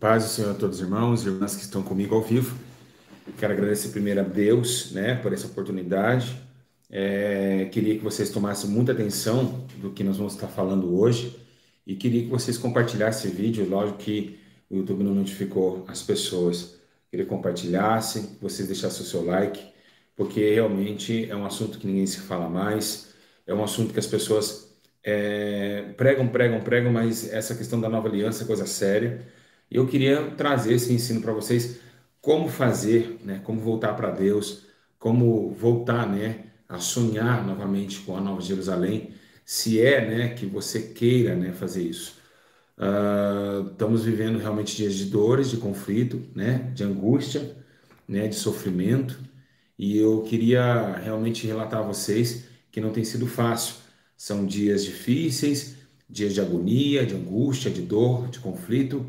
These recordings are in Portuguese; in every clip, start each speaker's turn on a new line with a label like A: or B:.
A: Paz do Senhor a todos os irmãos e irmãs que estão comigo ao vivo. Quero agradecer primeiro a Deus, por essa oportunidade. Queria que vocês tomassem muita atenção do que nós vamos estar falando hoje e queria que vocês compartilhassem o vídeo. Lógico que o YouTube não notificou as pessoas. Queria que compartilhassem, que vocês deixassem o seu like, porque realmente é um assunto que ninguém se fala mais. É um assunto que as pessoas pregam, mas essa questão da nova aliança é coisa séria. Eu queria trazer esse ensino para vocês, como fazer, como voltar para Deus, como voltar, a sonhar novamente com a Nova Jerusalém, se que você queira, fazer isso. Estamos vivendo realmente dias de dores, de conflito, de angústia, de sofrimento, e eu queria realmente relatar a vocês que não tem sido fácil. São dias difíceis, dias de agonia, de angústia, de dor, de conflito.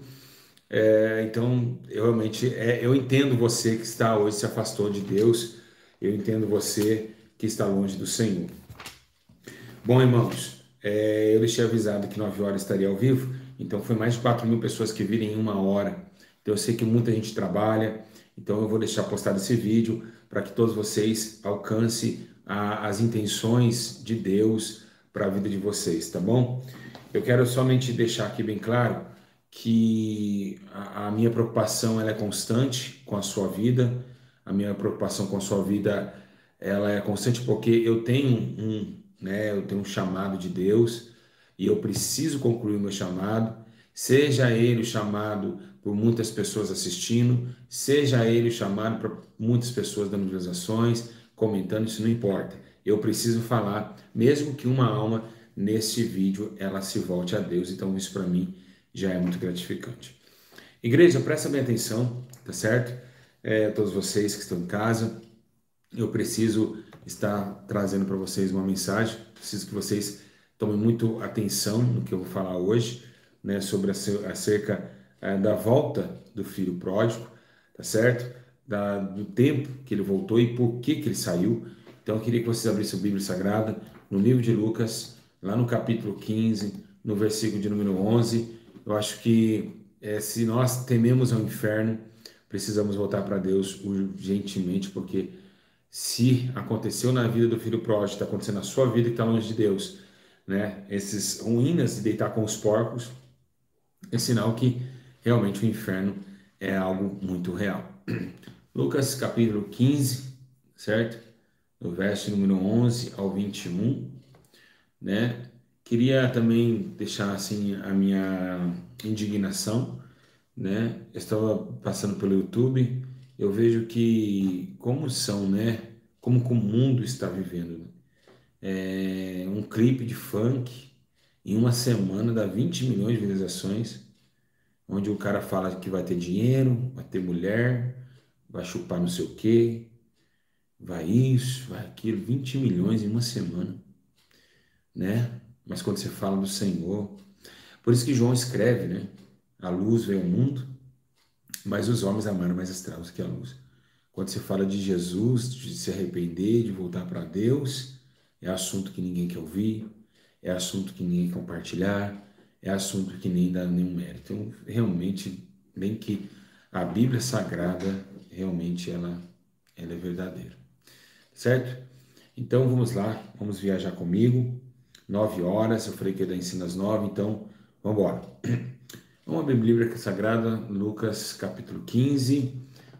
A: Então, eu realmente eu entendo você que está hoje se afastou de Deus, eu entendo você que está longe do Senhor. Bom, irmãos, eu deixei avisado que 9 horas estaria ao vivo, então foi mais de 4.000 pessoas que viram em 1 hora. Então eu sei que muita gente trabalha, então eu vou deixar postado esse vídeo para que todos vocês alcancem as intenções de Deus para a vida de vocês, tá bom? Eu quero somente deixar aqui bem claro que a minha preocupação ela é constante com a sua vida, a minha preocupação com a sua vida ela é constante porque eu tenho um chamado de Deus e eu preciso concluir o meu chamado, seja ele o chamado por muitas pessoas assistindo, seja ele o chamado para muitas pessoas dando visualizações, comentando, isso não importa. Eu preciso falar, mesmo que uma alma nesse vídeo ela se volte a Deus, então isso para mim já é muito gratificante. Igreja, presta bem atenção, tá certo? Todos vocês que estão em casa, eu preciso estar trazendo para vocês uma mensagem, preciso que vocês tomem muito atenção no que eu vou falar hoje, sobre acerca da volta do filho pródigo, tá certo? Do tempo que ele voltou e por que ele saiu. Então eu queria que vocês abrissem a Bíblia Sagrada no livro de Lucas, lá no capítulo 15, no versículo de número 11. Eu acho que se nós tememos ao inferno, precisamos voltar para Deus urgentemente, porque se aconteceu na vida do filho pródigo, está acontecendo na sua vida que está longe de Deus, esses ruínas de deitar com os porcos, é sinal que realmente o inferno é algo muito real. Lucas capítulo 15, certo? Do verso número 11 ao 21, Queria também deixar assim a minha indignação, Eu estava passando pelo YouTube, eu vejo que como que o mundo está vivendo, um clipe de funk em uma semana dá 20 milhões de visualizações, onde o cara fala que vai ter dinheiro, vai ter mulher, vai chupar não sei o quê, vai isso, vai aquilo, 20 milhões em uma semana, Mas quando você fala do Senhor, por isso que João escreve, A luz veio ao mundo, mas os homens amaram mais as trevas que a luz. Quando se fala de Jesus, de se arrepender, de voltar para Deus, é assunto que ninguém quer ouvir, é assunto que ninguém quer compartilhar, é assunto que nem dá nenhum mérito. Então, realmente, bem que a Bíblia Sagrada, realmente, ela é verdadeira. Certo? Então, vamos lá, vamos viajar comigo. 9 horas, eu falei que ia dar ensino às 9, então, vamos embora. Vamos abrir a Bíblia Sagrada, Lucas capítulo 15,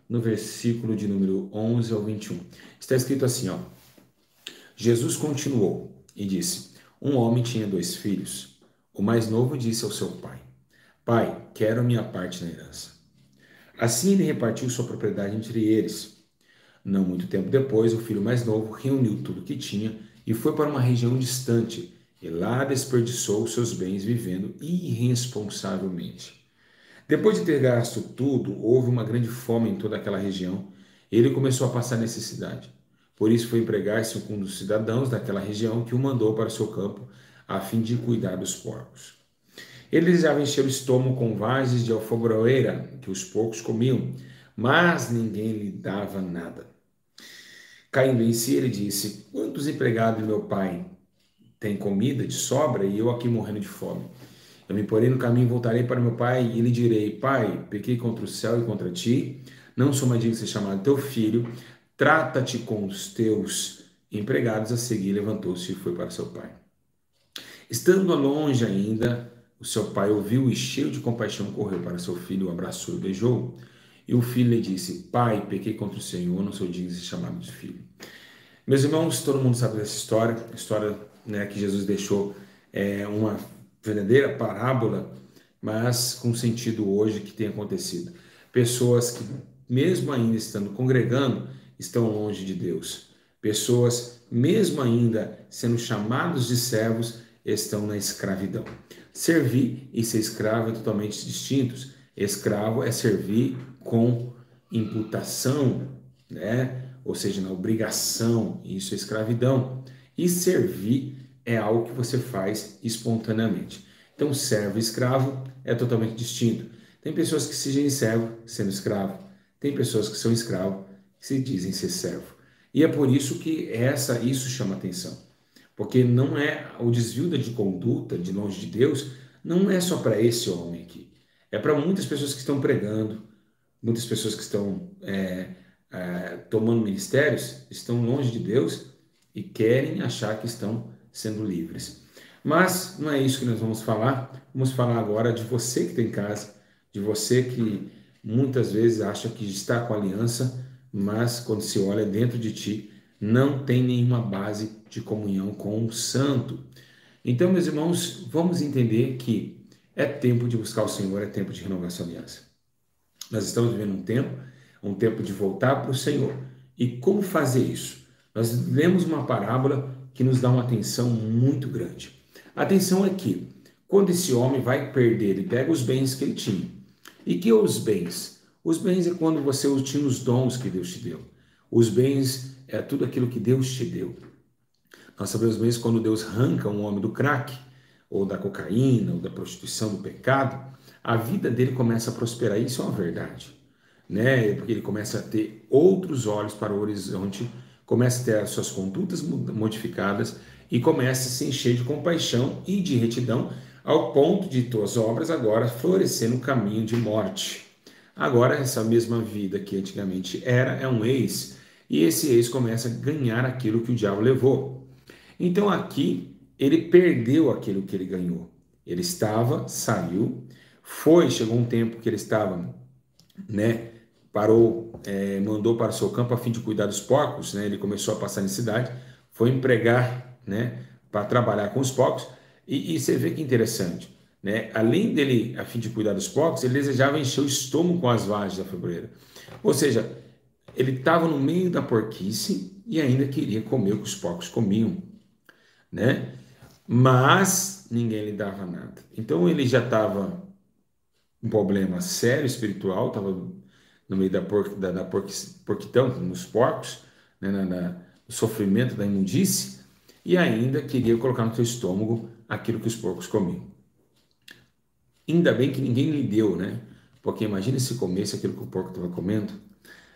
A: no versículo de número 11 ao 21. Está escrito assim, Jesus continuou e disse, um homem tinha 2 filhos. O mais novo disse ao seu pai, pai, quero a minha parte na herança. Assim ele repartiu sua propriedade entre eles. Não muito tempo depois, o filho mais novo reuniu tudo o que tinha e foi para uma região distante, e lá desperdiçou seus bens vivendo irresponsavelmente. Depois de ter gasto tudo, houve uma grande fome em toda aquela região. Ele começou a passar necessidade. Por isso foi empregar-se com um dos cidadãos daquela região que o mandou para o seu campo, a fim de cuidar dos porcos. Ele desejava encher o estômago com vagens de alfaroeira que os porcos comiam, mas ninguém lhe dava nada. Caindo em si, ele disse, quantos empregados meu pai tem comida de sobra e eu aqui morrendo de fome? Eu me porei no caminho e voltarei para meu pai e lhe direi: Pai, pequei contra o céu e contra ti, não sou mais digno de ser chamado teu filho, trata-te com os teus empregados. A seguir, levantou-se e foi para seu pai. Estando longe ainda, o seu pai ouviu e, cheio de compaixão, correu para seu filho, o abraçou e beijou. E o filho lhe disse: Pai, pequei contra o Senhor, não sou digno de ser chamado de filho. Meus irmãos, todo mundo sabe dessa história, a história, né, que Jesus deixou uma verdadeira parábola, mas com sentido hoje que tem acontecido. Pessoas que, mesmo ainda estando congregando, estão longe de Deus. Pessoas, mesmo ainda sendo chamados de servos, estão na escravidão. Servir e ser escravo é totalmente distintos. Escravo é servir com imputação, né? Ou seja, na obrigação, isso é escravidão. E servir é algo que você faz espontaneamente. Então, servo e escravo é totalmente distinto. Tem pessoas que se dizem servo sendo escravo. Tem pessoas que são escravo que se dizem ser servo. E é por isso que isso chama atenção. Porque não é o desvio de conduta de longe de Deus, não é só para esse homem aqui. É para muitas pessoas que estão pregando, muitas pessoas que estão tomando ministérios, estão longe de Deus e querem achar que estão sendo livres. Mas não é isso que nós vamos falar agora de você que está em casa, de você que muitas vezes acha que está com aliança, mas quando se olha dentro de ti, não tem nenhuma base de comunhão com o santo. Então, meus irmãos, vamos entender que é tempo de buscar o Senhor, é tempo de renovar sua aliança. Nós estamos vivendo um tempo de voltar para o Senhor. E como fazer isso? Nós lemos uma parábola que nos dá uma atenção muito grande. A atenção é que, quando esse homem vai perder, ele pega os bens que ele tinha. E que os bens? Os bens é quando você tinha os dons que Deus te deu. Os bens é tudo aquilo que Deus te deu. Nós sabemos bem quando Deus arranca um homem do crack, ou da cocaína, ou da prostituição, do pecado, a vida dele começa a prosperar. Isso é uma verdade, né? Porque ele começa a ter outros olhos para o horizonte, começa a ter as suas condutas modificadas e começa a se encher de compaixão e de retidão, ao ponto de tuas obras agora florescer no caminho de morte. Agora, essa mesma vida que antigamente é um ex, e esse ex começa a ganhar aquilo que o diabo levou. Então aqui ele perdeu aquilo que ele ganhou. Ele estava, saiu, chegou um tempo que ele estava, né, parou, mandou para o seu campo a fim de cuidar dos porcos, né, ele começou a passar necessidade, foi empregar, né, para trabalhar com os porcos, e você vê que interessante, né, além dele, a fim de cuidar dos porcos, ele desejava encher o estômago com as vagens da febreira. Ou seja, ele estava no meio da porquice e ainda queria comer o que os porcos comiam, né? Mas ninguém lhe dava nada. Então ele já estava um problema sério espiritual, estava no meio da porquitão, nos porcos, né? No sofrimento da imundície, e ainda queria colocar no seu estômago aquilo que os porcos comiam. Ainda bem que ninguém lhe deu, né? Porque imagina se comesse aquilo que o porco estava comendo,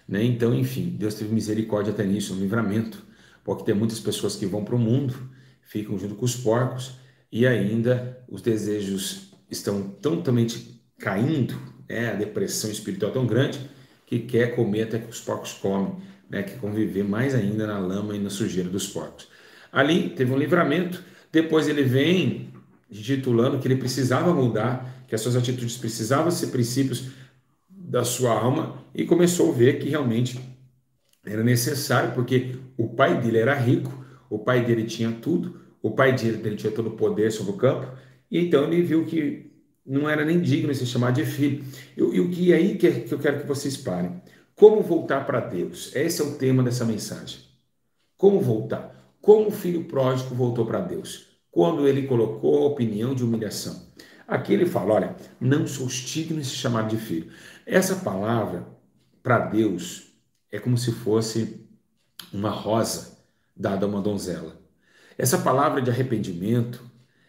A: né? Então, enfim, Deus teve misericórdia até nisso, um livramento, porque tem muitas pessoas que vão para o mundo, ficam junto com os porcos e ainda os desejos estão totalmente caindo, né? A depressão espiritual tão grande que quer comer até que os porcos comem, né? Quer conviver mais ainda na lama e na sujeira dos porcos. Ali teve um livramento, depois ele vem titulando que ele precisava mudar, que as suas atitudes precisavam ser princípios da sua alma, e começou a ver que realmente era necessário, porque o pai dele era rico, o pai dele tinha tudo, o pai dele tinha todo o poder sobre o campo, e então ele viu que não era nem digno de ser chamado de filho. E o que é aí que eu quero que vocês parem. Como voltar para Deus? Esse é o tema dessa mensagem. Como voltar? Como o filho pródigo voltou para Deus? Quando ele colocou a opinião de humilhação. Aqui ele fala, olha, não sou digno de ser chamado de filho. Essa palavra, para Deus, é como se fosse uma rosa dada a uma donzela. Essa palavra de arrependimento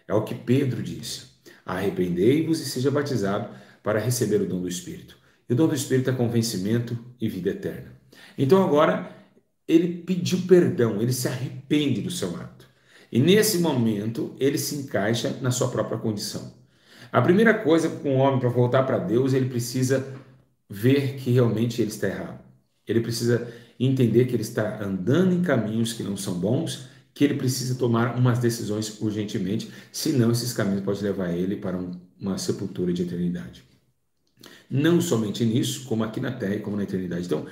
A: é o que Pedro disse. Arrependei-vos e seja batizado para receber o dom do Espírito. E o dom do Espírito é convencimento e vida eterna. Então agora ele pediu perdão, ele se arrepende do seu ato. E nesse momento ele se encaixa na sua própria condição. A primeira coisa para um homem para voltar para Deus, ele precisa ver que realmente ele está errado. Ele precisa entender que ele está andando em caminhos que não são bons, que ele precisa tomar umas decisões urgentemente, senão esses caminhos podem levar ele para uma sepultura de eternidade. Não somente nisso, como aqui na terra e como na eternidade. Então,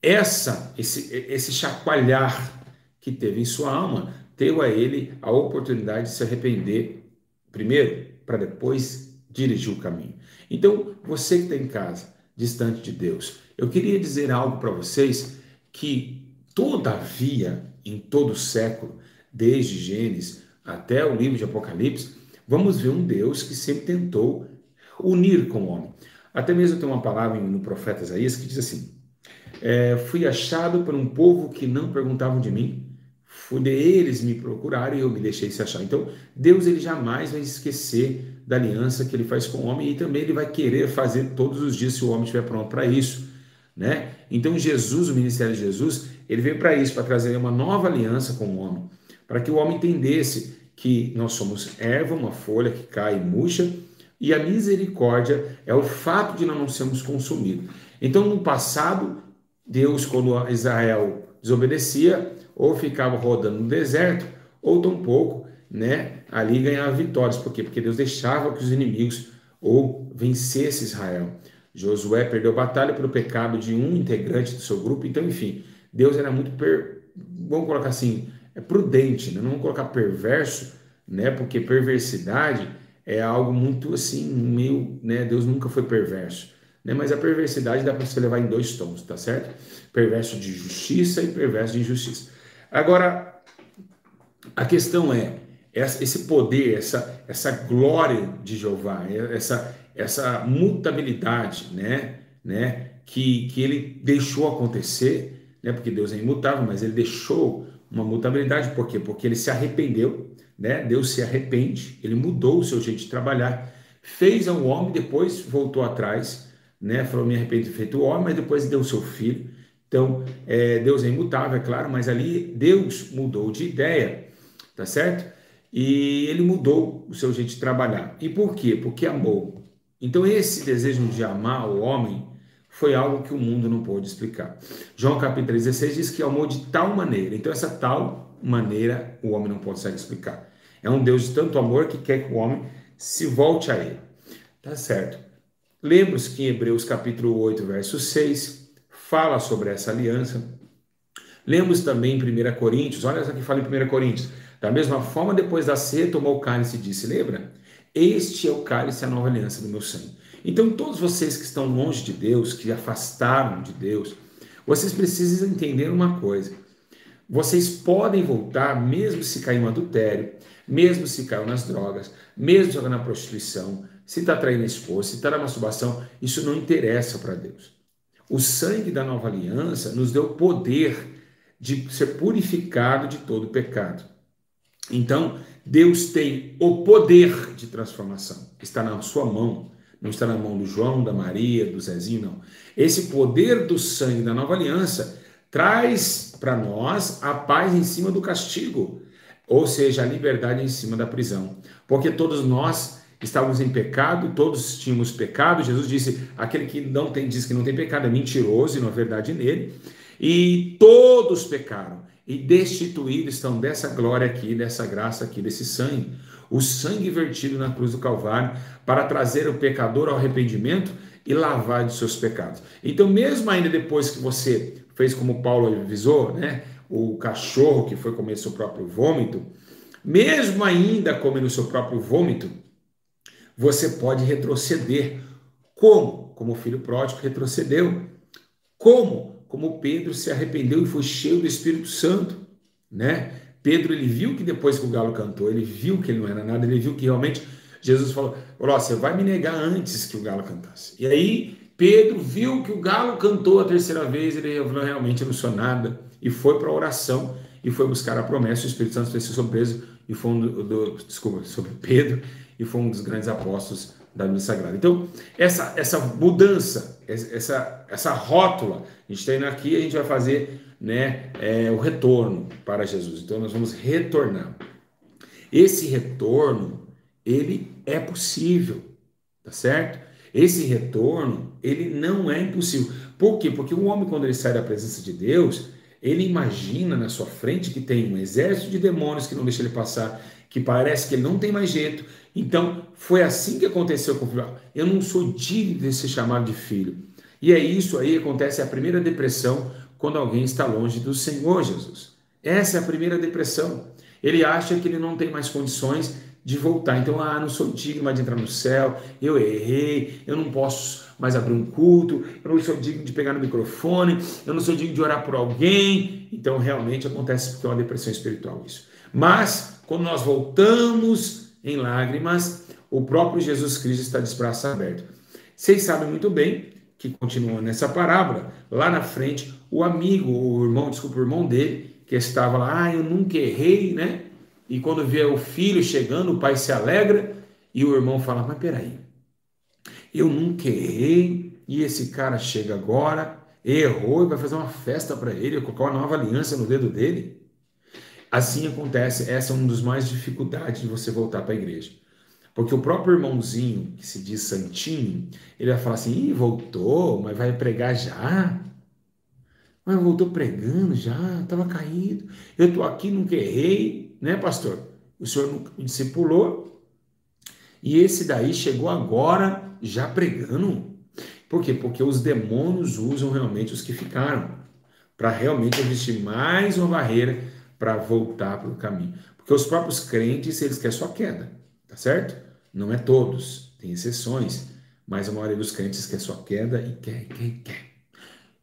A: esse chacoalhar que teve em sua alma deu a ele a oportunidade de se arrepender primeiro, para depois dirigir o caminho. Então, você que está em casa, distante de Deus, eu queria dizer algo para vocês que, todavia, em todo o século, desde Gênesis até o livro de Apocalipse, vamos ver um Deus que sempre tentou unir com o homem. Até mesmo tem uma palavra no profeta Isaías que diz assim: fui achado por um povo que não perguntavam de mim, eles me procuraram e eu me deixei se achar. Então, Deus ele jamais vai esquecer da aliança que ele faz com o homem e também ele vai querer fazer todos os dias se o homem estiver pronto para isso, né? Então, Jesus, o ministério de Jesus, ele veio para isso, para trazer uma nova aliança com o homem, para que o homem entendesse que nós somos erva, uma folha que cai e murcha, e a misericórdia é o fato de nós não sermos consumidos. Então, no passado, Deus, quando Israel desobedecia, ou ficava rodando no deserto, ou tampouco, né, ali ganhava vitórias. Por quê? Porque Deus deixava que os inimigos ou vencesse Israel. Josué perdeu a batalha pelo pecado de um integrante do seu grupo. Então, enfim, Deus era muito, vamos colocar assim, prudente, né? Não vamos colocar perverso, né? Porque perversidade é algo muito assim, meio, né? Deus nunca foi perverso, né? Mas a perversidade dá para você levar em dois tons, tá certo? Perverso de justiça e perverso de injustiça. Agora, a questão é, esse poder, essa glória de Jeová, essa mutabilidade, né, que ele deixou acontecer, né, porque Deus é imutável, mas ele deixou uma mutabilidade, por quê? Porque ele se arrependeu, né, Deus se arrepende, ele mudou o seu jeito de trabalhar, fez ao homem, depois voltou atrás, né, falou, me arrependo de ter feito o homem, mas depois deu o seu filho. Então, Deus é imutável, é claro, mas ali Deus mudou de ideia, tá certo? E ele mudou o seu jeito de trabalhar. E por quê? Porque amou. Então, esse desejo de amar o homem foi algo que o mundo não pôde explicar. João capítulo 16 diz que amou de tal maneira. Então, essa tal maneira o homem não consegue explicar. É um Deus de tanto amor que quer que o homem se volte a ele. Tá certo? Lembra-se que em Hebreus capítulo 8, verso 6, fala sobre essa aliança. Lemos também em 1 Coríntios, olha só que fala em 1 Coríntios, da mesma forma, depois da ceia, tomou o cálice e disse, lembra? Este é o cálice, a nova aliança do meu sangue. Então, todos vocês que estão longe de Deus, que afastaram de Deus, vocês precisam entender uma coisa. Vocês podem voltar, mesmo se cair no adultério, mesmo se caiu nas drogas, mesmo se na prostituição, se está traindo a esposa, se está na masturbação, isso não interessa para Deus. O sangue da nova aliança nos deu poder de ser purificado de todo pecado. Então, Deus tem o poder de transformação. Está na sua mão. Não está na mão do João, da Maria, do Zezinho, não. Esse poder do sangue da nova aliança traz para nós a paz em cima do castigo, ou seja, a liberdade em cima da prisão. Porque todos nós estávamos em pecado, todos tínhamos pecado. Jesus disse, aquele que não tem, diz que não tem pecado é mentiroso e não há verdade nele. E todos pecaram e destituídos estão dessa glória aqui, dessa graça aqui, desse sangue. O sangue vertido na cruz do Calvário para trazer o pecador ao arrependimento e lavar de seus pecados. Então, mesmo ainda depois que você fez como Paulo avisou, né? O cachorro que foi comer seu próprio vômito, mesmo ainda comendo seu próprio vômito, você pode retroceder. Como? Como o filho pródigo retrocedeu. Como? Como Pedro se arrependeu e foi cheio do Espírito Santo, né? Pedro, ele viu que depois que o galo cantou, ele viu que ele não era nada, ele viu que realmente Jesus falou, você vai me negar antes que o galo cantasse. E aí Pedro viu que o galo cantou a terceira vez, ele falou, realmente eu não sou nada, e foi para a oração, e foi buscar a promessa, o Espírito Santo fez sobre Pedro, e foi sobre Pedro, e foi um dos grandes apóstolos da Bíblia Sagrada. Então, essa mudança, essa rótula, a gente está indo aqui, a gente vai fazer, né, o retorno para Jesus. Então, nós vamos retornar. Esse retorno, ele é possível. tá certo? Esse retorno, ele não é impossível. Por quê? Porque o homem, quando ele sai da presença de Deus, ele imagina na sua frente que tem um exército de demônios que não deixa ele passar, que parece que ele não tem mais jeito. Então, foi assim que aconteceu com o filho. Eu não sou digno de ser chamado de filho. E é isso aí, acontece a primeira depressão quando alguém está longe do Senhor Jesus. Essa é a primeira depressão. Ele acha que ele não tem mais condições de voltar. Então, não sou digno mais de entrar no céu, eu errei, eu não posso mais abrir um culto, eu não sou digno de pegar no microfone, eu não sou digno de orar por alguém. Então, realmente acontece porque é uma depressão espiritual isso. Mas, quando nós voltamos em lágrimas, o próprio Jesus Cristo está de braços abertos. Vocês sabem muito bem que continua nessa parábola, lá na frente, o irmão dele, que estava lá, eu nunca errei, né? E quando vê o filho chegando, o pai se alegra, e o irmão fala, mas peraí, eu nunca errei, e esse cara chega agora, errou, e vai fazer uma festa para ele, colocar uma nova aliança no dedo dele. Assim acontece, essa é uma das mais dificuldades de você voltar para a igreja. Porque o próprio irmãozinho, que se diz santinho, ele vai falar assim, ih, voltou, mas vai pregar já? Mas voltou pregando já, estava caído. Eu estou aqui, nunca errei, né, pastor? O senhor nunca me discipulou. E esse daí chegou agora já pregando. Por quê? Porque os demônios usam realmente os que ficaram, para realmente existir mais uma barreira para voltar para o caminho. Porque os próprios crentes, eles querem só queda, tá certo? Não é todos, tem exceções, mas a maioria dos crentes quer só queda e quer.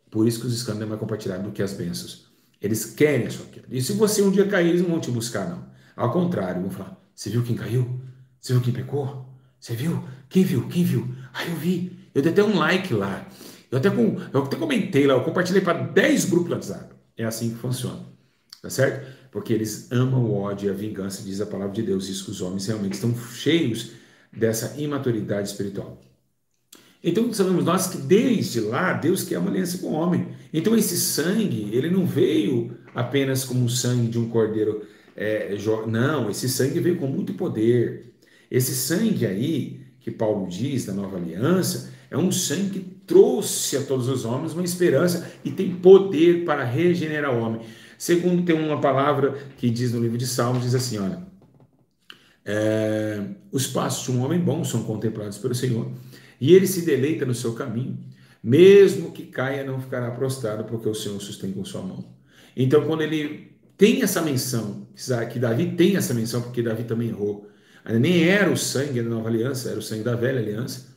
A: Por isso que os escândalos é mais compartilhados do que as bênçãos. Eles querem a sua queda. E se você um dia cair, eles não vão te buscar, não. Ao contrário, vão falar, você viu quem caiu? Você viu quem pecou? Você viu? Quem viu? Quem viu? Eu vi. Eu dei até um like lá. Eu até comentei lá, eu compartilhei para 10 grupos do WhatsApp. É assim que funciona. Tá certo? Porque eles amam o ódio e a vingança, diz a palavra de Deus. Isso que os homens realmente estão cheios dessa imaturidade espiritual. Então sabemos nós que desde lá Deus quer uma aliança com o homem. Então esse sangue, ele não veio apenas como o sangue de um cordeiro. Não, esse sangue veio com muito poder. Esse sangue aí, que Paulo diz da nova aliança, é um sangue que trouxe a todos os homens uma esperança e tem poder para regenerar o homem. Segundo, tem uma palavra que diz no livro de Salmos, diz assim, olha, os passos de um homem bom são contemplados pelo Senhor, e ele se deleita no seu caminho, mesmo que caia não ficará prostrado, porque o Senhor sustém com sua mão. Então, quando ele tem essa menção, que Davi tem essa menção, porque Davi também errou, nem era o sangue da nova aliança, era o sangue da velha aliança.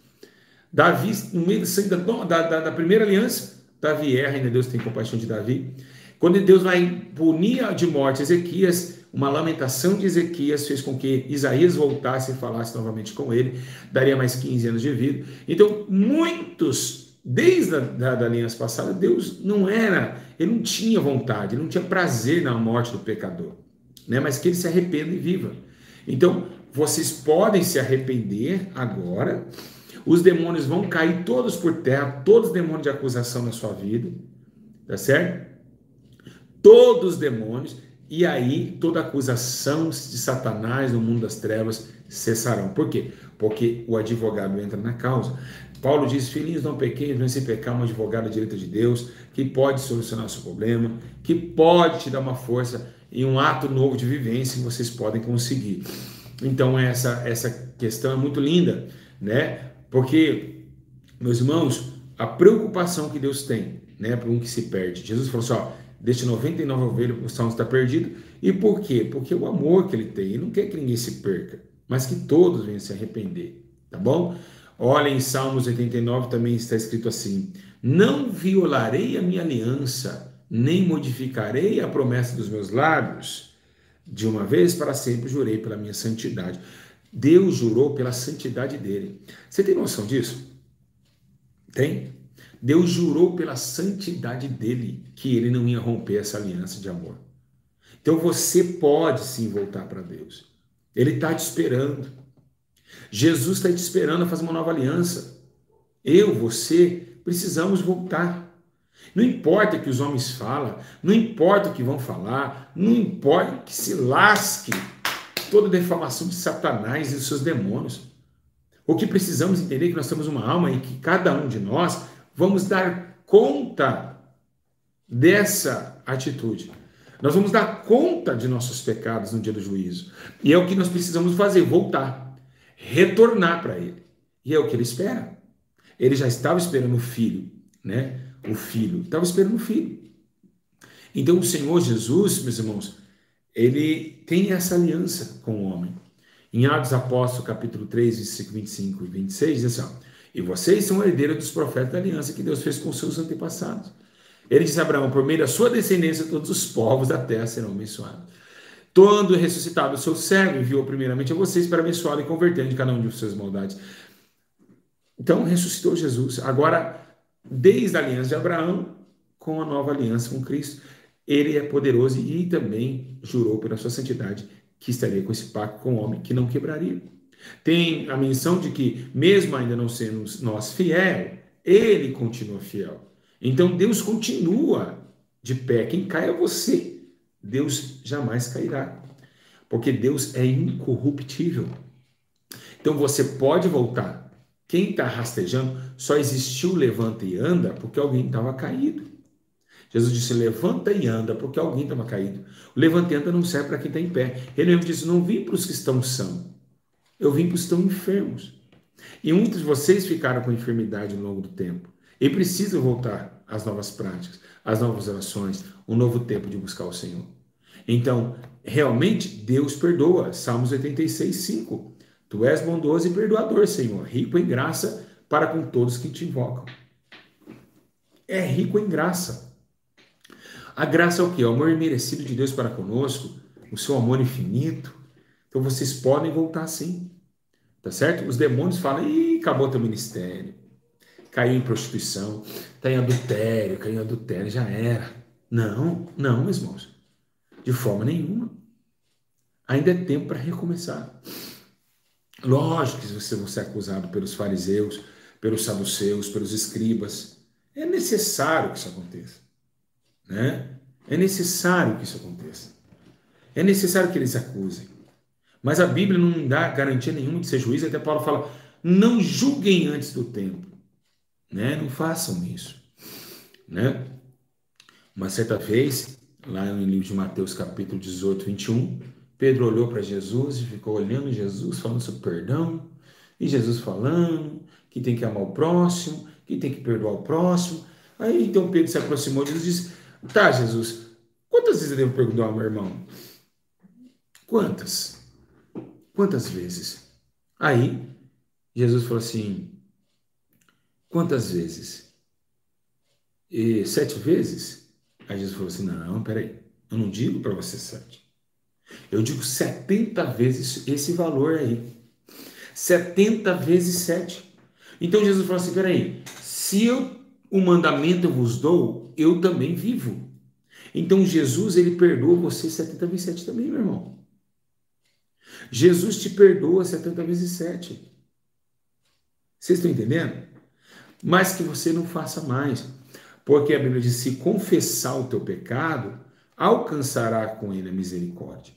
A: Davi, no meio do sangue da primeira aliança, Davi erra, ainda Deus tem compaixão de Davi. Quando Deus vai punir de morte Ezequias, uma lamentação de Ezequias fez com que Isaías voltasse e falasse novamente com ele, daria mais 15 anos de vida. Então, muitos, desde a aliança passada, Deus ele não tinha vontade, ele não tinha prazer na morte do pecador, né? Mas que ele se arrependa e viva. Então, vocês podem se arrepender agora, os demônios vão cair todos por terra, todos os demônios de acusação na sua vida, tá certo? Todos os demônios, e aí toda acusação de Satanás no mundo das trevas cessarão. Por quê? Porque o advogado entra na causa. Paulo diz, filhinhos, não pequeis, não se pecar, um advogado à direita de Deus, que pode solucionar o seu problema, que pode te dar uma força e um ato novo de vivência que vocês podem conseguir. Então essa questão é muito linda, né? Porque, meus irmãos, a preocupação que Deus tem, né, para um que se perde. Jesus falou assim, ó, deixa 99 ovelhas para o salmo está perdido. E por quê? Porque o amor que ele tem, ele não quer que ninguém se perca, mas que todos venham se arrepender, tá bom? Olha, em Salmos 89 também está escrito assim, não violarei a minha aliança, nem modificarei a promessa dos meus lábios. De uma vez para sempre jurei pela minha santidade. Deus jurou pela santidade dele. Você tem noção disso? Tem? Deus jurou pela santidade dele que ele não ia romper essa aliança de amor. Então você pode sim voltar para Deus. Ele está te esperando. Jesus está te esperando a fazer uma nova aliança. Eu, você, precisamos voltar. Não importa o que os homens falam, não importa o que vão falar, não importa que se lasque toda defamação de Satanás e dos seus demônios. O que precisamos entender é que nós temos uma alma e que cada um de nós vamos dar conta dessa atitude. Nós vamos dar conta de nossos pecados no dia do juízo. E é o que nós precisamos fazer, voltar, retornar para Ele. E é o que Ele espera. Ele já estava esperando o filho, né? O filho estava esperando o filho. Então o Senhor Jesus, meus irmãos, ele tem essa aliança com o homem. Em Atos Apóstolos, capítulo 3, versículo 25 e 26, diz assim, ó, e vocês são herdeiros dos profetas da aliança que Deus fez com seus antepassados. Ele disse a Abraão, por meio da sua descendência, todos os povos da terra serão abençoados. Todo ressuscitado, o seu servo, enviou primeiramente a vocês para abençoar e converter de cada um de suas maldades. Então, ressuscitou Jesus. Agora, desde a aliança de Abraão, com a nova aliança com Cristo, ele é poderoso e também jurou pela sua santidade que estaria com esse pacto com o homem, que não quebraria. Tem a menção de que, mesmo ainda não sendo nós fiel, ele continua fiel. Então, Deus continua de pé. Quem cai é você. Deus jamais cairá. Porque Deus é incorruptível. Então, você pode voltar. Quem está rastejando, só existiu levanta e anda porque alguém estava caído. Jesus disse, levanta e anda, porque alguém estava caído. O levanta e anda não serve para quem está em pé. Ele mesmo disse, não vim para os que estão sãos, eu vim para os que estão enfermos. E muitos de vocês ficaram com enfermidade ao longo do tempo. E precisam voltar às novas práticas, às novas orações, um novo tempo de buscar o Senhor. Então, realmente, Deus perdoa. Salmos 86, 5. Tu és bondoso e perdoador, Senhor, rico em graça para com todos que te invocam. É rico em graça. A graça é o quê? O amor imerecido de Deus para conosco, o seu amor infinito. Então vocês podem voltar sim, tá certo? Os demônios falam, ih, acabou teu ministério, caiu em prostituição, caiu em adultério, já era. Não, não, meus irmãos, de forma nenhuma. Ainda é tempo para recomeçar. Lógico que você vai ser acusado pelos fariseus, pelos saduceus, pelos escribas. É necessário que isso aconteça. Né? É necessário que isso aconteça. É necessário que eles acusem. Mas a Bíblia não dá garantia nenhuma de ser juiz. Até Paulo fala, não julguem antes do tempo. Né? Não façam isso. Né? Uma certa vez, lá no livro de Mateus, capítulo 18, 21, Pedro olhou para Jesus e ficou olhando Jesus, falando sobre perdão. E Jesus falando que tem que amar o próximo, que tem que perdoar o próximo. Aí então Pedro se aproximou de Jesus e disse, tá, Jesus, quantas vezes eu devo perdoar ao meu irmão? Quantas? Quantas vezes? Aí, Jesus falou assim, quantas vezes? 7 vezes? Aí Jesus falou assim, não, peraí, eu não digo para você 7. Eu digo 70 vezes esse valor aí. 70 vezes 7. Então Jesus falou assim, peraí, se o mandamento eu vos dou, eu também vivo. Então Jesus, ele perdoa você 70 vezes 7 também, meu irmão. Jesus te perdoa 70 vezes 7. Vocês estão entendendo? Mas que você não faça mais. Porque a Bíblia diz, se confessar o teu pecado, alcançará com ele a misericórdia.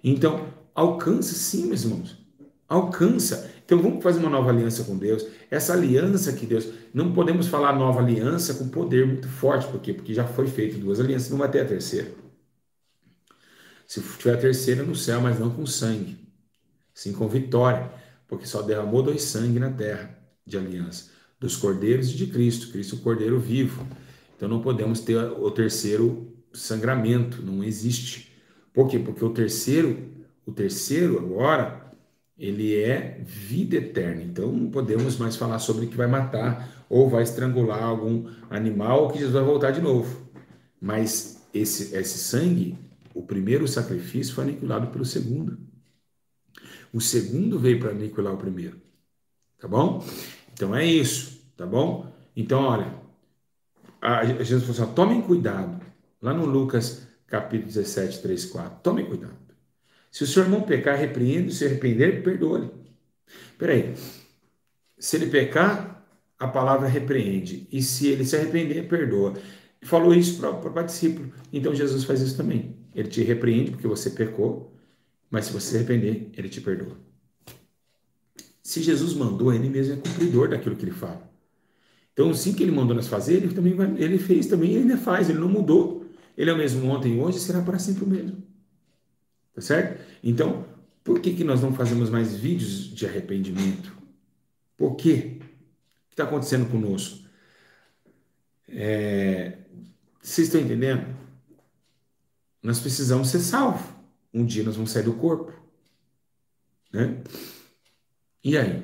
A: Então, alcança sim, meus irmãos. Alcança. Então vamos fazer uma nova aliança com Deus. Essa aliança que Deus... Não podemos falar nova aliança com poder muito forte. Por quê? Porque já foi feito 2 alianças, não vai ter a terceira. Se tiver a terceira no céu, mas não com sangue. Sim com vitória. Porque só derramou 2 sangue na terra de aliança. Dos cordeiros e de Cristo. Cristo, o cordeiro vivo. Então não podemos ter o terceiro sangramento. Não existe. Por quê? Porque o terceiro agora... ele é vida eterna, então não podemos mais falar sobre que vai matar ou vai estrangular algum animal ou que Jesus vai voltar de novo. Mas esse sangue, o primeiro sacrifício foi aniquilado pelo segundo. O segundo veio para aniquilar o primeiro. Tá bom? Então é isso, tá bom? Então, olha, Jesus falou assim, tomem cuidado. Lá no Lucas capítulo 17, 3, 4. Tomem cuidado. Se o seu irmão pecar, repreende, se arrepender, perdoa-lhe. Peraí, se ele pecar, a palavra repreende, e se ele se arrepender, perdoa. Falou isso para discípulo, então Jesus faz isso também. Ele te repreende porque você pecou, mas se você se arrepender, ele te perdoa. Se Jesus mandou, ele mesmo é cumpridor daquilo que ele fala. Então, sim que ele mandou nós fazer, ele também ele fez também, ele ainda faz, ele não mudou. Ele é o mesmo ontem, hoje, e será para sempre o mesmo. Tá certo? Então, por que que nós não fazemos mais vídeos de arrependimento? Por quê? O que está acontecendo conosco? Vocês estão entendendo? Nós precisamos ser salvos. Um dia nós vamos sair do corpo, né? E aí?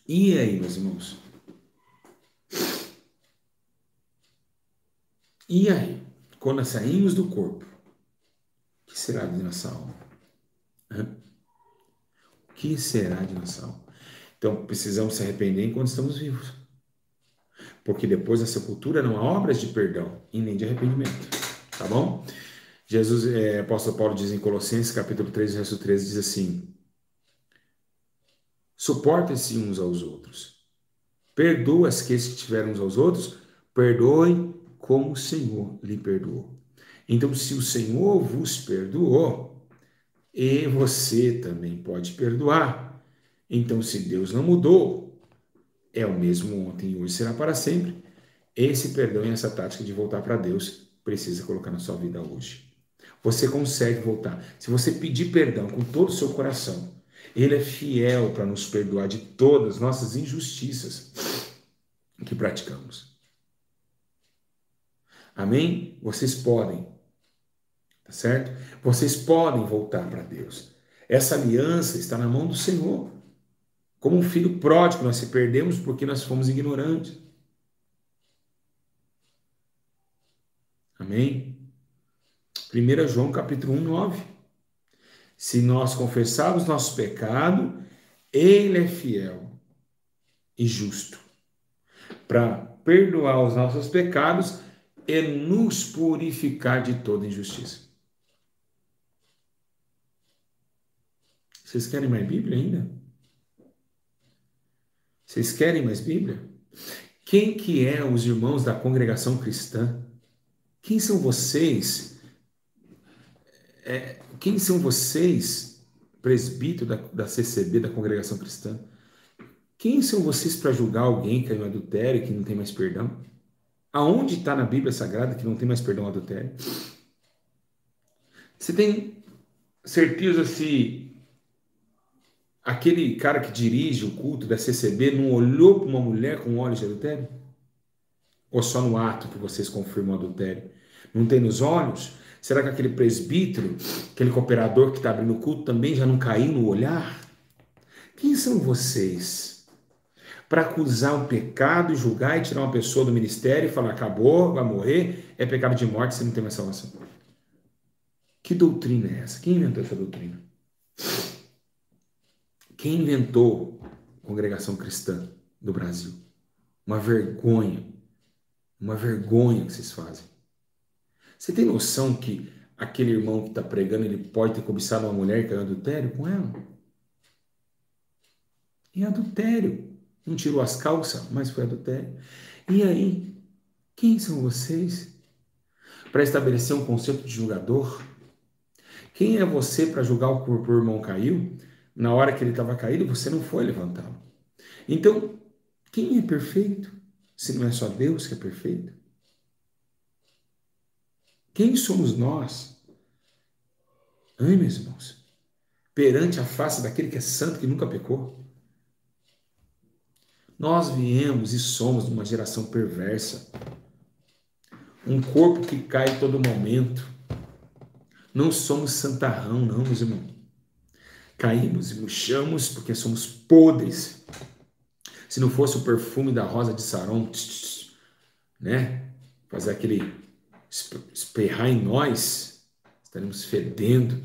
A: E aí, meus irmãos? E aí? Quando nós saímos do corpo, o que será de nossa alma? O que será de nossa alma? Então, precisamos se arrepender enquanto estamos vivos. Porque depois da sepultura não há obras de perdão e nem de arrependimento. Tá bom? Jesus, apóstolo Paulo diz em Colossenses, capítulo 3, verso 13, diz assim: suportem-se uns aos outros. Perdoa as queixas que tiveram uns aos outros, perdoem como o Senhor lhe perdoou. Então, se o Senhor vos perdoou, e você também pode perdoar. Então, se Deus não mudou, é o mesmo ontem e hoje será para sempre. Esse perdão e essa tática de voltar para Deus precisa colocar na sua vida hoje. Você consegue voltar. Se você pedir perdão com todo o seu coração, Ele é fiel para nos perdoar de todas as nossas injustiças que praticamos. Amém? Vocês podem, tá certo? Vocês podem voltar para Deus. Essa aliança está na mão do Senhor. Como um filho pródigo, nós se perdemos porque nós fomos ignorantes. Amém? 1 João capítulo 1, 9. Se nós confessarmos nosso pecado, Ele é fiel e justo para perdoar os nossos pecados e nos purificar de toda injustiça. Vocês querem mais Bíblia ainda? Vocês querem mais Bíblia? Quem que é os irmãos da congregação cristã? Quem são vocês? Quem são vocês, presbítero da CCB, da congregação cristã? Quem são vocês para julgar alguém que caiu em adultério e que não tem mais perdão? Aonde está na Bíblia Sagrada que não tem mais perdão ao adultério? Você tem certeza se aquele cara que dirige o culto da CCB não olhou para uma mulher com olhos de adultério? Ou só no ato que vocês confirmam o adultério? Não tem nos olhos? Será que aquele presbítero, aquele cooperador que está abrindo o culto também já não caiu no olhar? Quem são vocês para acusar um pecado, julgar e tirar uma pessoa do ministério e falar, acabou, vai morrer, é pecado de morte, você não tem mais salvação? Que doutrina é essa? Quem inventou essa doutrina? Quem inventou a congregação cristã do Brasil? Uma vergonha que vocês fazem. Você tem noção que aquele irmão que está pregando, ele pode ter cobiçado uma mulher que é adultério com ela? Em adultério. Não tirou as calças, mas foi adultério. E aí, quem são vocês para estabelecer um conceito de julgador? Quem é você para julgar o corpo? O irmão caiu? Na hora que ele estava caído, você não foi levantá-lo. Então, quem é perfeito? Se não é só Deus que é perfeito? Quem somos nós? Ai, meus irmãos, perante a face daquele que é santo, que nunca pecou. Nós viemos e somos de uma geração perversa. Um corpo que cai a todo momento. Não somos santarrão, não, meus irmãos. Caímos e murchamos porque somos podres. Se não fosse o perfume da rosa de Saron, né? Fazer aquele esperrar em nós, estaremos fedendo,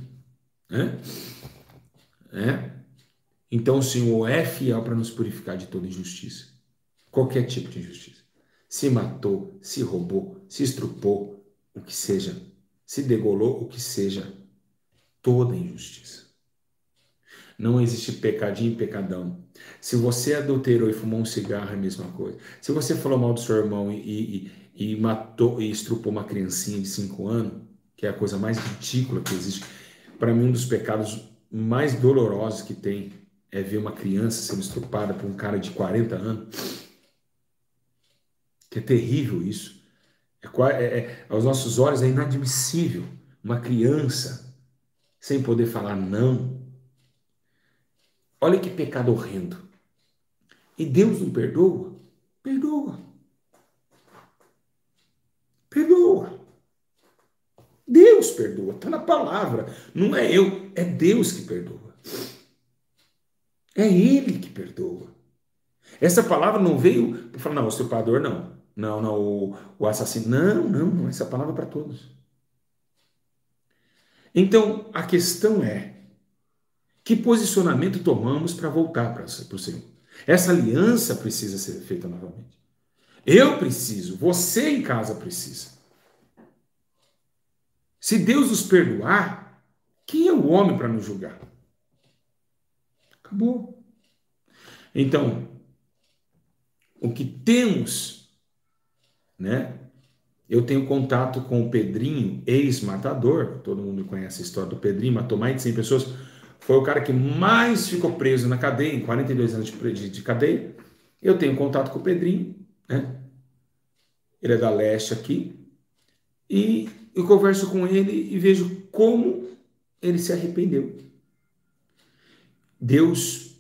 A: né? Então o Senhor é fiel para nos purificar de toda injustiça. Qualquer tipo de injustiça. Se matou, se roubou, se estrupou, o que seja, se degolou, o que seja, toda injustiça. Não existe pecadinho e pecadão. Se você adulterou e fumou um cigarro, é a mesma coisa. Se você falou mal do seu irmão e matou e estrupou uma criancinha de 5 anos, que é a coisa mais ridícula que existe, para mim um dos pecados mais dolorosos que tem é ver uma criança sendo estuprada por um cara de 40 anos. Que é terrível isso. Aos nossos olhos é inadmissível uma criança sem poder falar não. Olha que pecado horrendo. E Deus não perdoa? Perdoa. Perdoa. Deus perdoa. Está na palavra. Não é eu, é Deus que perdoa. É Ele que perdoa. Essa palavra não veio para falar, não, o estuprador não. Não, não, o assassino. Não, não, não. Essa palavra é para todos. Então, a questão é, que posicionamento tomamos para voltar para o Senhor? Essa aliança precisa ser feita novamente. Eu preciso, você em casa precisa. Se Deus nos perdoar, quem é o homem para nos julgar? Acabou. Então, o que temos, né? Eu tenho contato com o Pedrinho, ex-matador, todo mundo conhece a história do Pedrinho, matou mais de 100 pessoas, foi o cara que mais ficou preso na cadeia, em 42 anos de cadeia. Eu tenho contato com o Pedrinho, né? Ele é da Leste aqui, e eu converso com ele e vejo como ele se arrependeu. Deus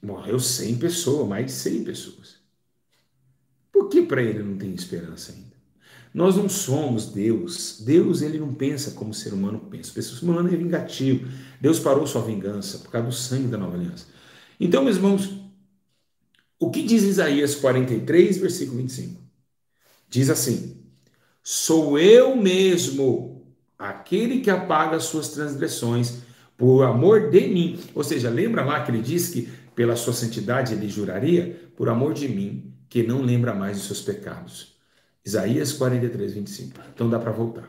A: morreu 100 pessoas, mais de 100 pessoas. Por que para ele não tem esperança ainda? Nós não somos Deus. Deus, ele não pensa como o ser humano pensa. O ser humano é vingativo. Deus parou sua vingança por causa do sangue da nova aliança. Então, meus irmãos, o que diz Isaías 43, versículo 25? Diz assim: sou eu mesmo, aquele que apaga as suas transgressões, por amor de mim. Ou seja, lembra lá que ele disse que pela sua santidade ele juraria, por amor de mim, que não lembra mais dos seus pecados. Isaías 43, 25. Então dá para voltar.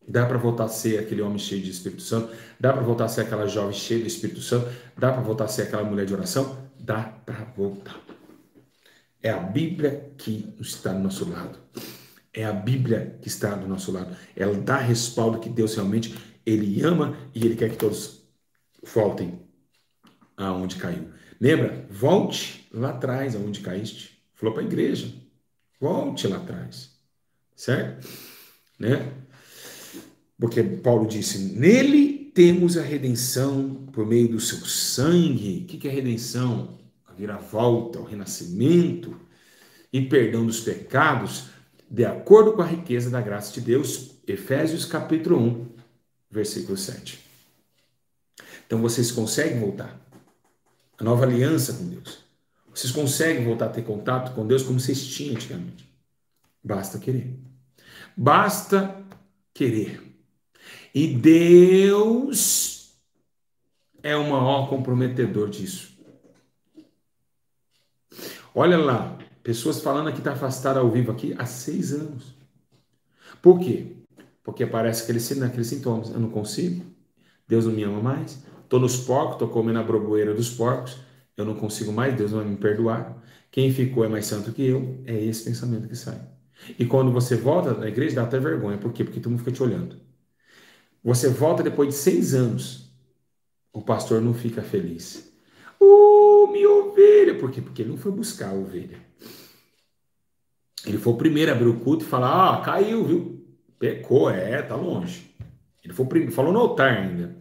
A: Dá para voltar a ser aquele homem cheio de Espírito Santo? Dá para voltar a ser aquela jovem cheia do Espírito Santo? Dá para voltar a ser aquela mulher de oração? Dá para voltar. É a Bíblia que está do nosso lado. É a Bíblia que está do nosso lado. Ela dá respaldo que Deus realmente, Ele ama e Ele quer que todos voltem aonde caiu. Lembra? Volte lá atrás aonde caíste. Falou para a igreja. Volte lá atrás. Certo? Né? Porque Paulo disse, nele temos a redenção por meio do seu sangue. O que é redenção? A viravolta, o renascimento e perdão dos pecados, de acordo com a riqueza da graça de Deus. Efésios capítulo 1, versículo 7. Então vocês conseguem voltar. A nova aliança com Deus. Vocês conseguem voltar a ter contato com Deus como vocês tinham antigamente. Basta querer. Basta querer. E Deus é o maior comprometedor disso. Olha lá, pessoas falando que está afastada ao vivo aqui há 6 anos. Por quê? Porque aparece aqueles sintomas. Eu não consigo, Deus não me ama mais, estou nos porcos, estou comendo a broboeira dos porcos, eu não consigo mais, Deus não vai me perdoar, quem ficou é mais santo que eu. É esse pensamento que sai. E quando você volta na igreja, dá até vergonha. Por quê? Porque todo mundo fica te olhando. Você volta depois de 6 anos, o pastor não fica feliz. Minha ovelha! Por quê? Porque ele não foi buscar a ovelha. Ele foi o primeiro a abrir o culto e falar, caiu, viu? Pecou, tá longe. Ele foi o primeiro, falou no altar ainda.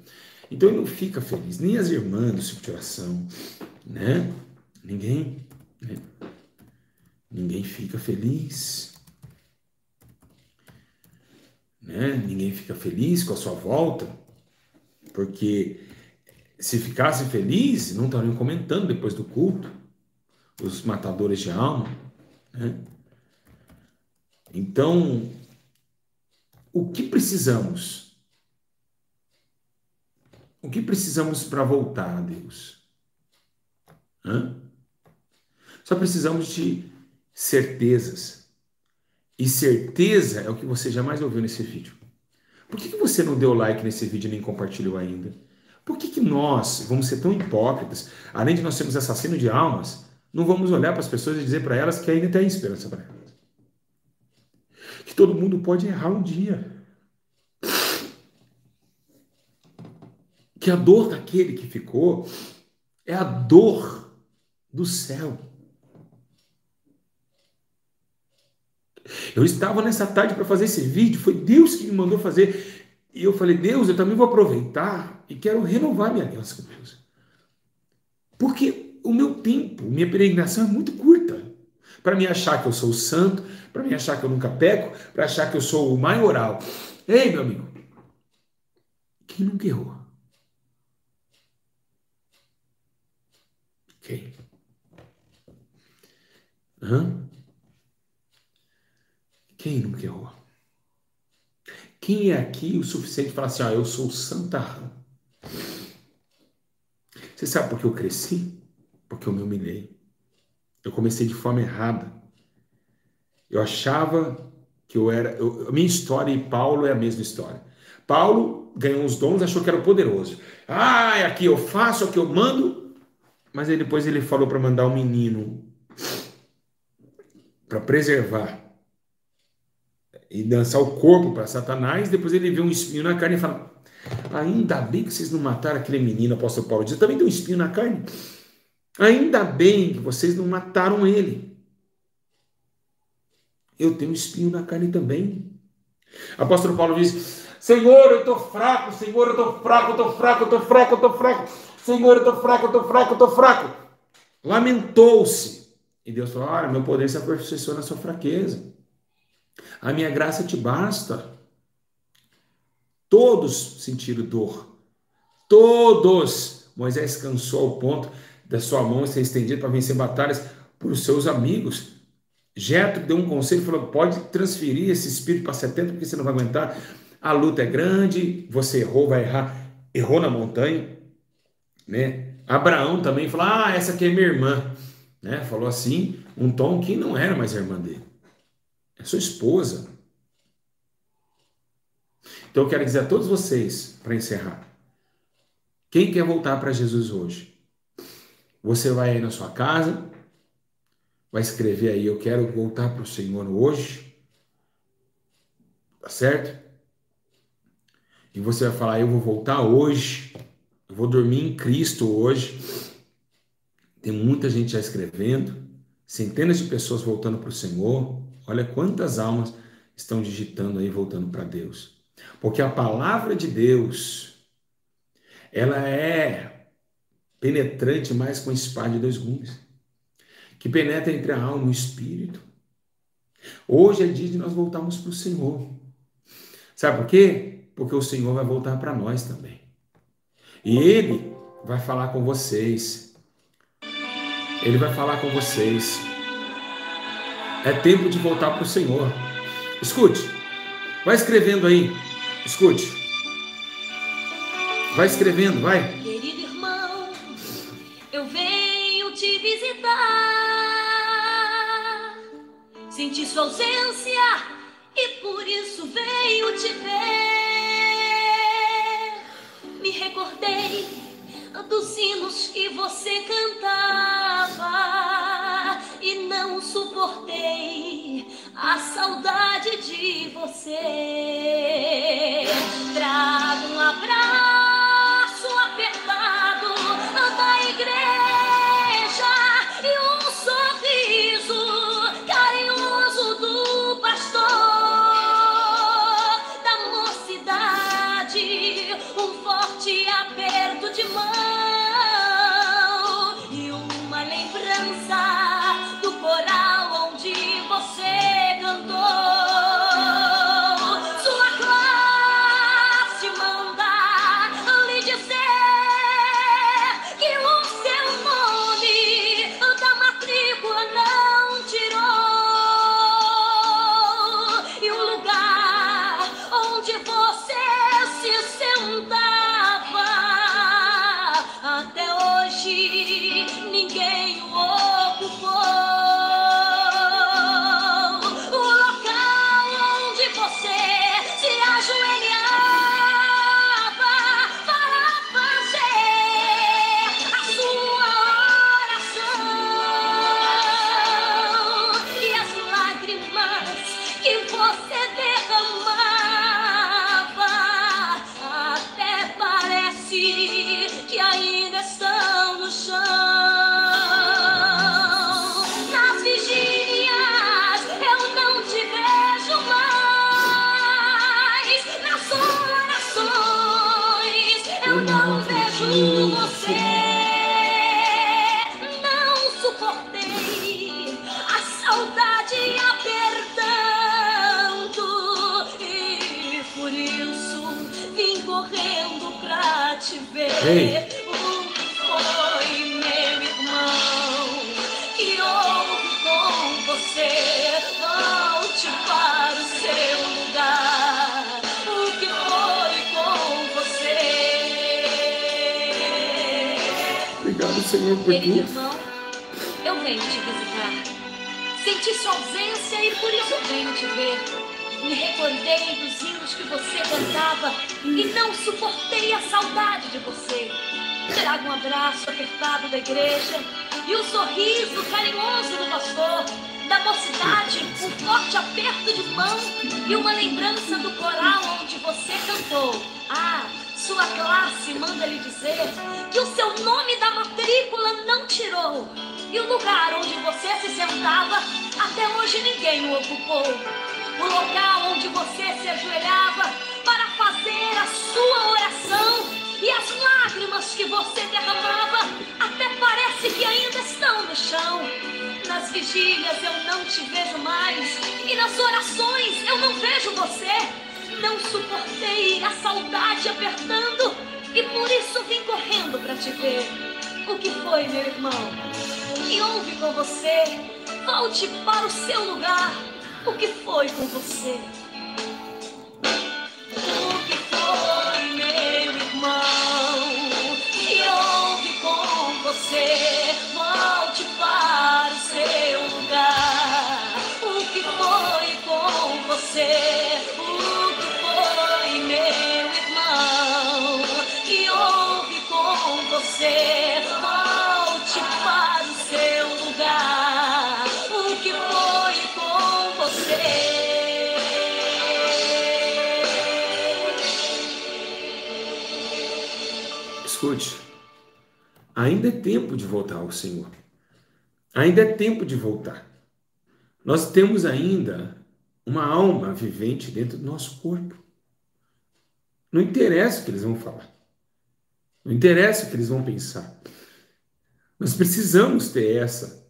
A: Então ele não fica feliz, nem as irmãs do círculo de oração, né? Ninguém, né? Ninguém fica feliz, né? Ninguém fica feliz com a sua volta, porque se ficasse feliz, não estariam comentando depois do culto, os matadores de alma, né? Então, o que precisamos? O que precisamos para voltar a Deus? Só precisamos de certezas. E certeza é o que você jamais ouviu nesse vídeo. Por que você não deu like nesse vídeo e nem compartilhou ainda? Por que nós vamos ser tão hipócritas? Além de nós sermos assassinos de almas, não vamos olhar para as pessoas e dizer para elas que ainda tem esperança para elas. Que todo mundo pode errar um dia. Que a dor daquele que ficou É a dor do céu. Eu estava nessa tarde para fazer esse vídeo, foi Deus que me mandou fazer. E eu falei, Deus, eu também vou aproveitar e quero renovar minha aliança com Deus. Porque o meu tempo, minha peregrinação é muito curta. Para me achar que eu sou santo, para me achar que eu nunca peco, para achar que eu sou o maioral. Ei, meu amigo, quem nunca errou? Quem? Hã? Quem nunca errou? Quem é aqui o suficiente para falar assim, eu sou santarrão? Você sabe por que eu cresci? Porque eu me humilhei. Eu comecei de forma errada. Eu achava que eu era... a minha história e Paulo é a mesma história. Paulo ganhou os dons, achou que era poderoso. Aqui eu faço, aqui eu mando. Mas aí depois ele falou para mandar um menino para preservar e dançar o corpo para Satanás. Depois ele vê um espinho na carne e fala, ainda bem que vocês não mataram aquele menino, apóstolo Paulo diz, também tem um espinho na carne. Ainda bem que vocês não mataram ele. Eu tenho um espinho na carne também. Apóstolo Paulo diz, Senhor, eu estou fraco, Senhor, eu estou fraco, eu estou fraco, eu estou fraco, eu estou fraco. Senhor, eu estou fraco, eu estou fraco, eu estou fraco. Lamentou-se. E Deus falou, olha, meu poder se aperfeiçoa na sua fraqueza. A minha graça te basta. Todos sentiram dor. Todos. Moisés cansou ao ponto da sua mão ser estendida para vencer batalhas por seus amigos. Jetro deu um conselho, falou, pode transferir esse espírito para 70, porque você não vai aguentar. A luta é grande, você errou, vai errar. Errou na montanha, né? Abraão também falou, essa aqui é minha irmã. Né? Falou assim, um tom que não era mais a irmã dele. É sua esposa. Então eu quero dizer a todos vocês, para encerrar, quem quer voltar para Jesus hoje? Você vai aí na sua casa, vai escrever aí, eu quero voltar para o Senhor hoje, tá certo? E você vai falar, eu vou voltar hoje, eu vou dormir em Cristo hoje. Tem muita gente já escrevendo, centenas de pessoas voltando para o Senhor. Olha quantas almas estão digitando aí, voltando para Deus. Porque a palavra de Deus, ela é penetrante mais com espada de dois gumes, que penetra entre a alma e o espírito. Hoje é dia de nós voltarmos para o Senhor. Sabe por quê? Porque o Senhor vai voltar para nós também. E Ele vai falar com vocês. Ele vai falar com vocês. É tempo de voltar para o Senhor. Escute. Vai escrevendo aí. Escute. Vai escrevendo, vai.
B: Querido irmão, eu venho te visitar. Senti sua ausência e por isso venho te ver. Me recordei dos hinos que você cantava e não suportei a saudade de você. Trago um abraço apertado da igreja e um sorriso carinhoso do pastor da mocidade, um forte aperto de mão e uma lembrança do coral onde você cantou. Sua classe manda apertando, e por isso vim correndo pra te ver.
A: Ei.
B: Foi meu irmão que houve com você. Volte para o seu lugar. O que foi com você?
A: Obrigado, Senhor, por
B: Querido
A: tudo.
B: irmão, eu venho te visitar. Senti sua ausência e por isso eu venho te ver. Me recordei dos hinos que você cantava e não suportei a saudade de você. Trago um abraço apertado da igreja e um sorriso carinhoso do pastor, da mocidade, um forte aperto de mão e uma lembrança do coral onde você cantou. Ah, sua classe manda lhe dizer que o seu nome da matrícula não tirou. E o lugar onde você se sentava, até hoje ninguém o ocupou. O local onde você se ajoelhava para fazer a sua oração e as lágrimas que você derramava, até parece que ainda estão no chão. Nas vigílias eu não te vejo mais e nas orações eu não vejo você. Não suportei a saudade apertando e por isso vim correndo para te ver. O que foi, meu irmão? O que houve com você? Volte para o seu lugar. O que foi com você? O que foi, meu irmão? O que houve com você? Volte para o seu lugar. O que foi com você? O que foi, meu irmão? O que houve com você? Volte para o seu lugar. O que foi com você?
A: Escute, ainda é tempo de voltar ao Senhor. Ainda é tempo de voltar. Nós temos ainda uma alma vivente dentro do nosso corpo. Não interessa o que eles vão falar. Não interessa o que eles vão pensar. Nós precisamos ter essa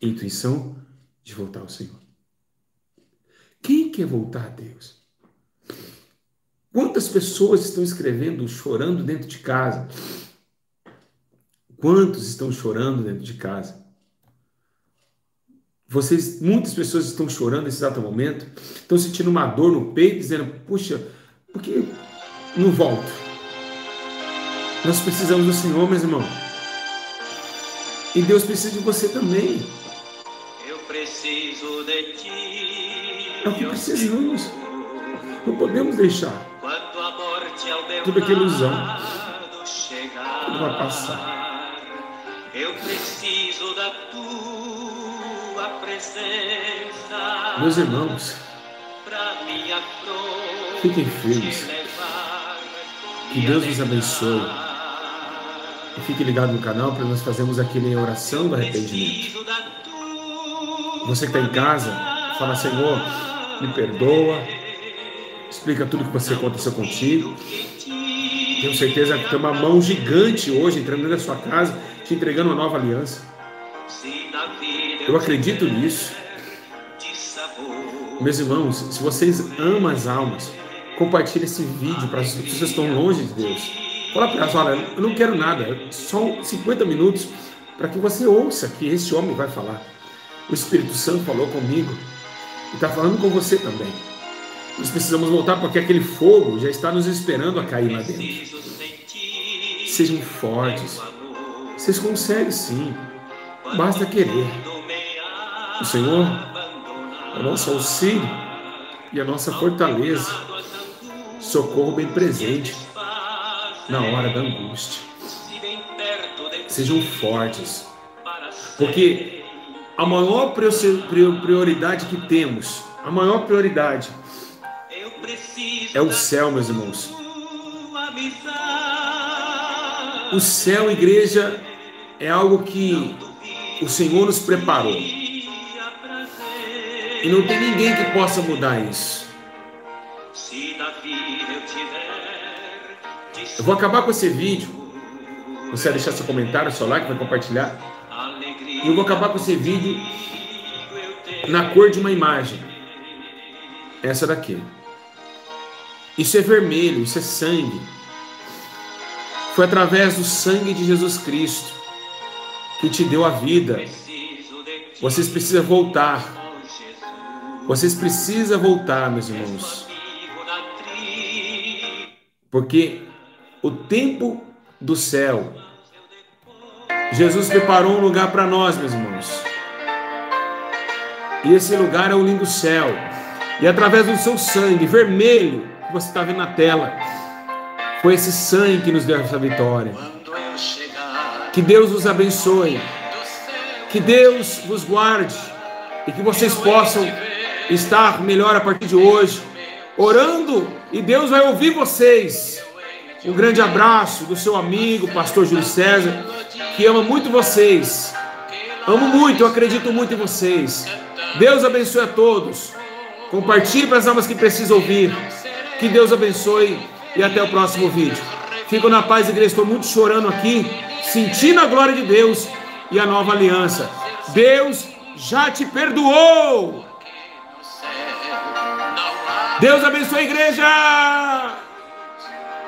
A: intuição de voltar ao Senhor. Quem quer voltar a Deus? Quantas pessoas estão escrevendo, chorando dentro de casa? Quantos estão chorando dentro de casa? Muitas pessoas estão chorando nesse exato momento, estão sentindo uma dor no peito, dizendo, puxa, por que não volto? Nós precisamos do Senhor, meus irmãos. E Deus precisa de você também.
C: Eu preciso de ti.
A: É o que precisamos. Não podemos deixar.
C: Quando a morte ao meu
A: Tudo é que ilusão.
C: lado chegar,
A: Tudo vai passar.
C: eu preciso da tua presença.
A: Meus irmãos,
C: Pra minha cruz
A: fiquem firmes.
C: te levar,
A: Que Deus nos abençoe. E fique ligado no canal para nós fazermos aquele oração do arrependimento.
C: preciso da tua
A: Você que está em casa, fala, Senhor, me perdoa. Explica tudo que você aconteceu contigo. Tenho certeza que tem uma mão gigante hoje entrando dentro da sua casa, te entregando uma nova aliança. Eu acredito nisso. Meus irmãos, se vocês amam as almas, compartilhe esse vídeo para as pessoas que estão longe de Deus. Fala para elas, olha, eu não quero nada, só 50 minutos para que você ouça que esse homem vai falar. O Espírito Santo falou comigo e está falando com você também. Nós precisamos voltar porque aquele fogo já está nos esperando a cair lá dentro. Sejam fortes. Vocês conseguem sim. Basta querer. O Senhor é o nosso auxílio e a nossa fortaleza. Socorro bem presente na hora da angústia. Sejam fortes. Porque a maior prioridade que temos, a maior prioridade é o céu, meus irmãos. O céu, igreja, é algo que o Senhor nos preparou. E não tem ninguém que possa mudar isso. Eu vou acabar com esse vídeo. Você vai deixar seu comentário, seu like, vai compartilhar. E eu vou acabar com esse vídeo na cor de uma imagem. Essa daqui. Isso é vermelho, isso é sangue. Foi através do sangue de Jesus Cristo que te deu a vida. Vocês precisam voltar. Vocês precisam voltar, meus irmãos. Porque o tempo do céu, Jesus preparou um lugar para nós, meus irmãos. E esse lugar é o lindo céu. E através do seu sangue vermelho, que você está vendo na tela, foi esse sangue que nos deu essa vitória. Que Deus os abençoe. Que Deus vos guarde. E que vocês possam estar melhor a partir de hoje, orando, e Deus vai ouvir vocês. Um grande abraço do seu amigo, pastor Júlio César, que ama muito vocês. Amo muito, eu acredito muito em vocês. Deus abençoe a todos. Compartilhe para as almas que precisam ouvir. Que Deus abençoe e até o próximo vídeo. Fico na paz, igreja. Estou muito chorando aqui, sentindo a glória de Deus e a nova aliança. Deus já te perdoou. Deus abençoe a igreja.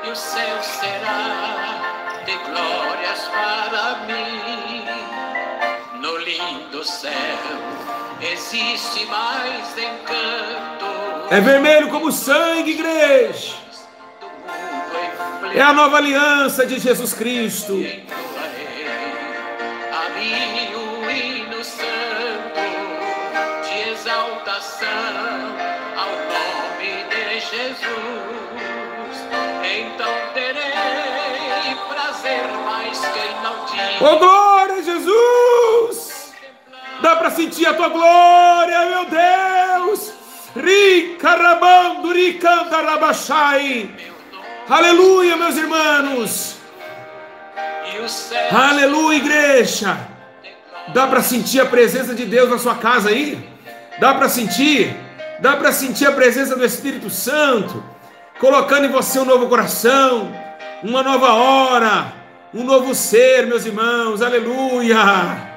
D: E o céu será de glórias para mim. No lindo céu existe mais encanto.
A: É vermelho como sangue, igreja. É a nova aliança de Jesus Cristo.
D: A mim o hino santo de exaltação ao nome de Jesus. Então terei prazer mais que não tive.
A: Oh, glória a Jesus! Dá para sentir a tua glória, meu Deus! Ricarabando, ricantarabachai. Aleluia, meus irmãos! Aleluia, igreja! Dá para sentir a presença de Deus na sua casa aí? Dá para sentir? Dá para sentir a presença do Espírito Santo colocando em você um novo coração, uma nova hora, um novo ser, meus irmãos. Aleluia!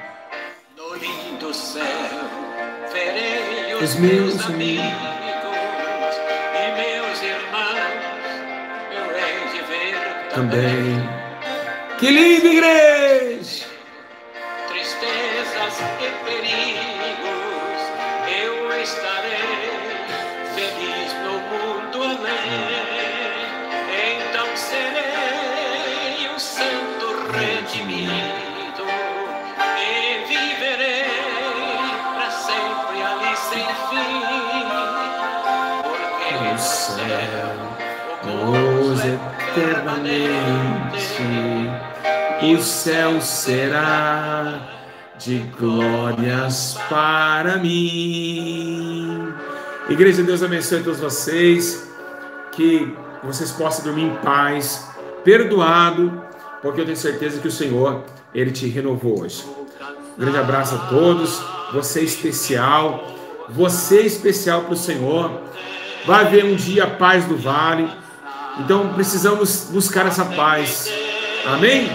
D: No lindo céu verei
A: os meus amigos
D: e meus irmãos, eu hei de ver
A: também. Que lindo, igreja!
D: Tristezas e perigos, eu estarei feliz no mundo além. Então serei um santo redimido e viverei para sempre ali sem fim. Porque
A: No céu, gozo eternamente. O céu será de glórias para mim. Igreja, Deus abençoe a todos vocês. Que vocês possam dormir em paz, perdoado, porque eu tenho certeza que o Senhor, Ele te renovou hoje. Um grande abraço a todos. Você especial para o Senhor. Vai haver um dia a paz do vale. Então precisamos buscar essa paz. Amém?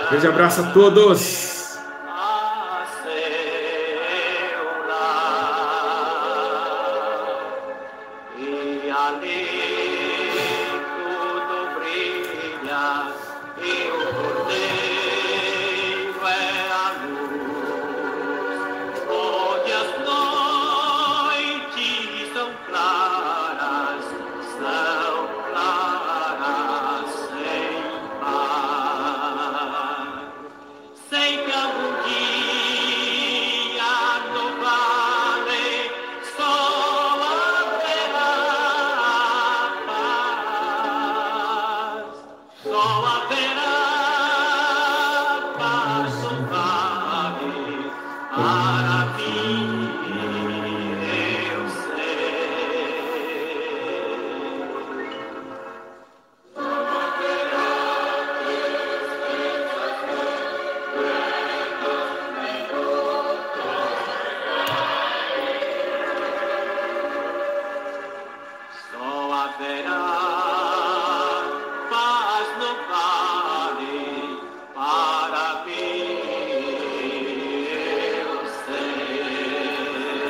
A: Um grande abraço a todos.
C: a seu lar. E ali tudo brilha, e o cordeiro é a luz, onde as noites são claras sem par. Sem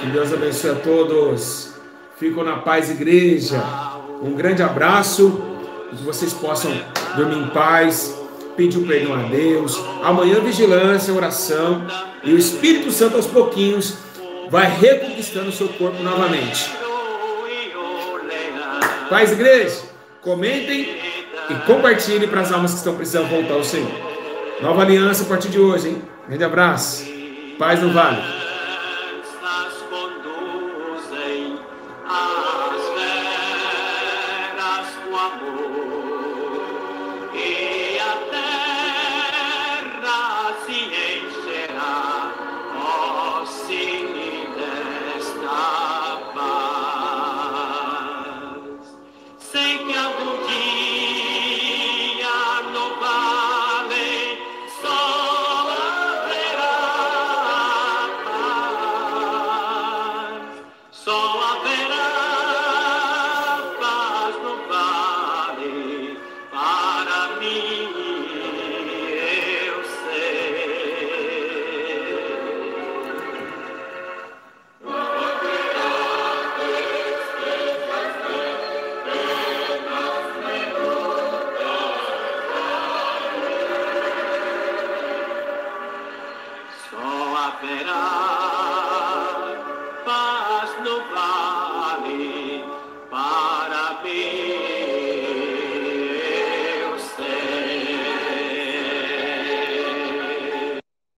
A: Que Deus abençoe a todos. Ficam na paz, igreja. Um grande abraço. Que vocês possam dormir em paz, pedir o perdão a Deus. Amanhã, vigilância, oração. E o Espírito Santo, aos pouquinhos, vai reconquistando o seu corpo novamente. Paz, igreja. Comentem e compartilhem para as almas que estão precisando voltar ao Senhor. Nova aliança a partir de hoje, hein? Grande abraço. Paz no Vale.
C: Haverá